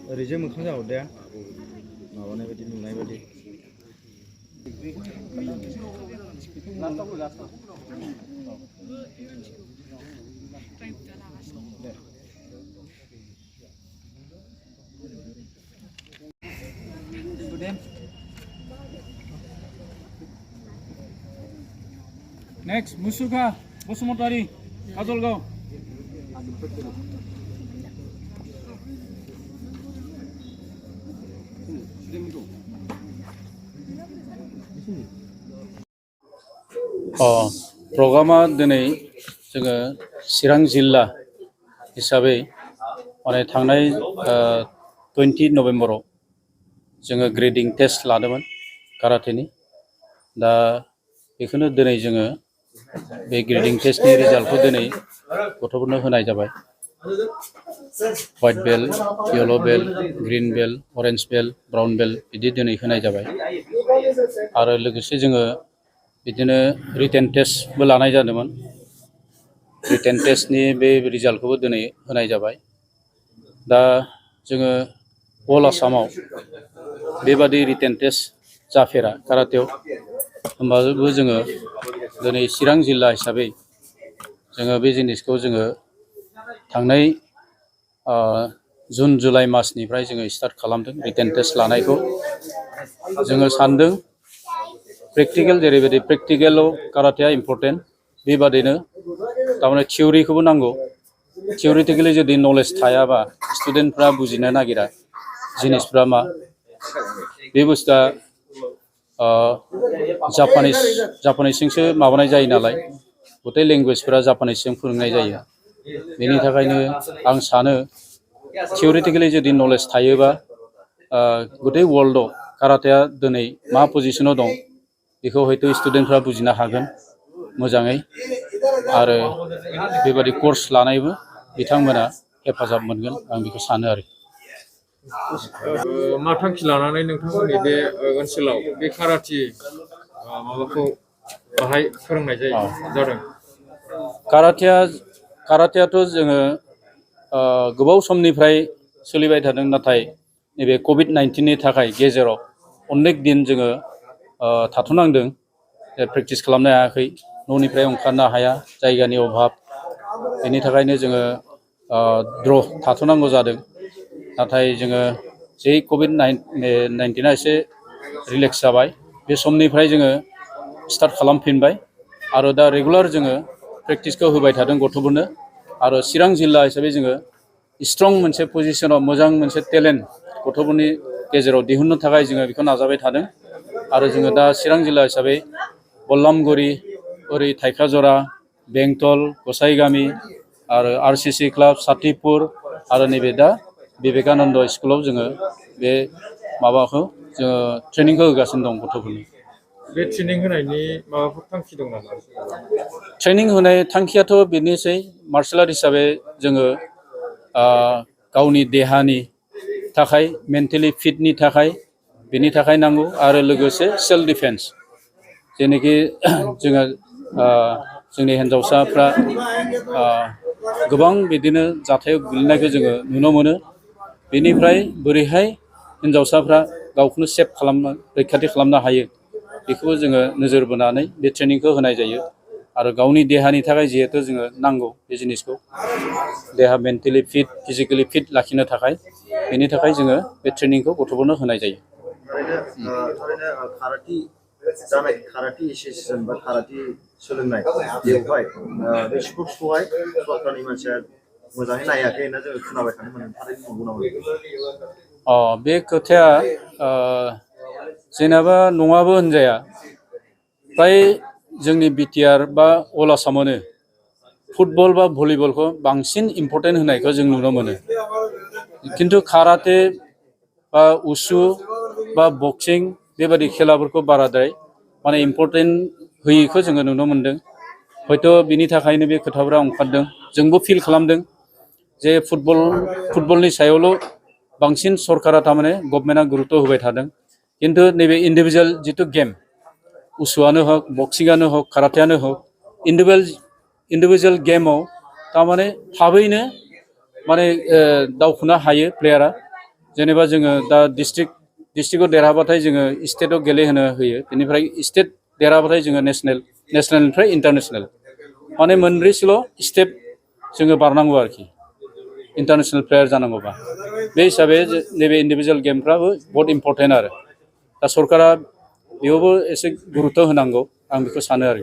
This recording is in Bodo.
ओरैजे मोखां जाहरदे माबानाय बायदि नुनाय बायदि Next, Musuka Bosumotari, Kazolgaon. प्रग्रामा दिनै जोङो चिरां जिल्ला हिसाबै माने थांनाय 20 नभेम्बराव जोङो ग्रेडिं टेस्ट लादोंमोन काराटेनि दा बेखौनो दिनै जोङो बे ग्रेडिं टेस्टनि रिजाल्टखौ दिनै गथ'फोरनो होनाय जाबाय white belt yellow belt green belt arrange belt brown belt बिदि दिनै होनाय जाबाय आरो लोगोसे जोङो बिदिनो रिटेन टेस्टबो लानाय जादोंमोन रिटेन टेस्टनि बे रिजाल्टखौबो दिनै होनाय जाबाय दा जोङो अल आसामाव बेबादि रिटेन टेस्ट जाफेरा काराटेआव होमबाबो जोङो दिनै चिरां जिल्ला हिसाबै जोङो बे जिनिसखौ जोङो थांनाय जुन जुलाइ मासनिफ्राय जोङो स्टार्ट खालामदों रिटेन टेस्ट लानायखौ जोङो सानदों प्रेक्टिकेल जेरैबायदि प्रेक्टिकेलाव काराटेआ इम्पर्टेन्ट बेबादिनो थारमाने थियरिखौबो नांगौ थियरिटिकेलि जुदि नलेज थायाबा स्टुडेन्टफ्रा बुजिनो नागिरा जिनिसफ्रा मा बे बुस्थुआ जापानिसजोंसो माबानाय जायो नालाय गथाय लेंगुवेजफोरा जापानिसजों फोरोंनाय जायो बेनि थाखायनो आं सानो थियरिटिकेलि जुदि नलेज थायोबा गथाय वर्ल्डआव काराटेआ दिनै मा पजिशनाव दं बेखौ हयथ' स्टुडेन्टफ्रा बुजिनो हागोन मोजाङै आरो बेबादि कर्स लानायबो बिथांमोना हेफाजाब मोनगोन आं बेखौ सानो आरो मा थांखि लानानै नोंथांमोननि बे ओनसोलाव बे काराटे माबाखौ बाहाय फोरोंनाय जादों काराटेआथ' जोङो गोबाव समनिफ्राय सोलिबाय थादों नाथाय नैबे कभिड-19नि थाखाय गेजेराव अनेक दिन जोङो थाथ'नांदों प्रेक्टिस खालामनो हायाखै न'निफ्राय ओंखारनो हाया जायगानि अभाब बेनि थाखायनो जोङो थाथ'नांगौ जादों नाथाय जोङो जै कभिड-19आ एसे रिलेक्स जाबाय बे समनिफ्राय जोङो स्टार्ट खालामफिनबाय आरो दा रेगुलार जोङो प्रेक्टिसखौ होबाय थादों गथ'फोरनो आरो चिरां जिल्ला हिसाबै जोङो स्ट्रं मोनसे पजिशनाव मोजां मोनसे टेलेन्ट गथ'फोरनि गेजेराव दिहुननो थाखाय जोङो बेखौ नाजाबाय थादों आरो जोङो दा चिरां जिल्ला हिसाबै बल्लामगुरि ओरै थाइखाजरा बेंटल गसाइगामि आरो RCC क्लाब सातिपुर आरो नैबे दा बिवेकानन्द स्कुलाव जोङो बे माबाखौ जोङो ट्रेनिंखौ होगासिनो दं गथ'फोरनि बे ट्रेनिं होनायनि माबाफोर थांखि दं नामा ट्रेनिं होनाय थांखियाथ' बेनोसै मार्शेल आर्ट हिसाबै जोङो गावनि देहानि थाखाय मेन्टेलि फिटनि थाखाय बेनि थाखाय नांगौ आरो लोगोसे सेल्फ डिफेन्स जेनोखि जोङो जोंनि हिन्जावसाफ्रा गोबां बिदिनो जाथायाव गोग्लैनायखौ जोङो नुनो मोनो बेनिफ्राय बोरैहाय हिन्जावसाफ्रा गावखौनो सेफ खालामनो रैखाथि खालामनो हायो बेखौबो जोङो नोजोर बोनानै बे ट्रेनिंखौ होनाय जायो आरो गावनि देहानि थाखाय जिहेथु जोङो नांगौ बे जिनिसखौ देहा मेन्टेलि फिट फिजिकेलि फिट लाखिनो थाखाय बेनि थाखाय जोङो बे ट्रेनिंखौ गथ'फोरनो होनाय जायो काराटे एसोसिएशन बा काराटे सोलोंनाय बेवहाय बे स्पर्ट्सखौहाय सरकारनि मानसिया मोजाङै नायाखै होनना जोङो खोनाबाय थानो मोनो थारैनो नंगौ नामा बे खोथाया जेनेबा नङाबो होनजाया फ्राय जोंनि बिटिआर बा अल आसामावनो फुटबल बा भलिबलखौ बांसिन इम्पर्टेन्ट होनायखौ जों नुनो मोनो खिन्थु काराटे बा उसु बा बक्सिं बेबादि खेलाफोरखौ बाराद्राय माने इम्पर्टेन्ट होयैखौ जोङो नुनो मोनदों हयथ' बिनि थाखायनो बे खोथाफोरा ओंखारदों जोंबो फिल खालामदों जे फुटबलनि सायावल' बांसिन सरकारा थारमाने गभर्नमेन्टआ गुरुत्त होबाय थादों खिन्थु नैबे इन्डिभिजुवेल जिथु गेम उसुआनो हक बक्सिंआनो हक काराटेआनो हक इन्डिभिजुवेल गेमाव थारमाने थाबैनो माने दावखोनो हायो प्लेयारा जेनेबा जोङो दा डिस्ट्रिक्टआव देरहाबाथाय जोङो स्टेटआव गेलेहोनो होयो बेनिफ्राय स्टेट देरहाबाथाय जोङो नेसनेलनिफ्राय इन्टारनेसनेल माने मोनब्रैसोल' स्टेप जोङो बारनांगौ आरोखि इन्टारनेसनेल प्लेयार जानांगौबा बे हिसाबै नैबे इन्डिभिजुवेल गेमफ्राबो बहुत इम्परटेन्ट आरो दा सरकारा बेयावबो एसे गुरुत्त' होनांगौ आं बेखौ सानो आरो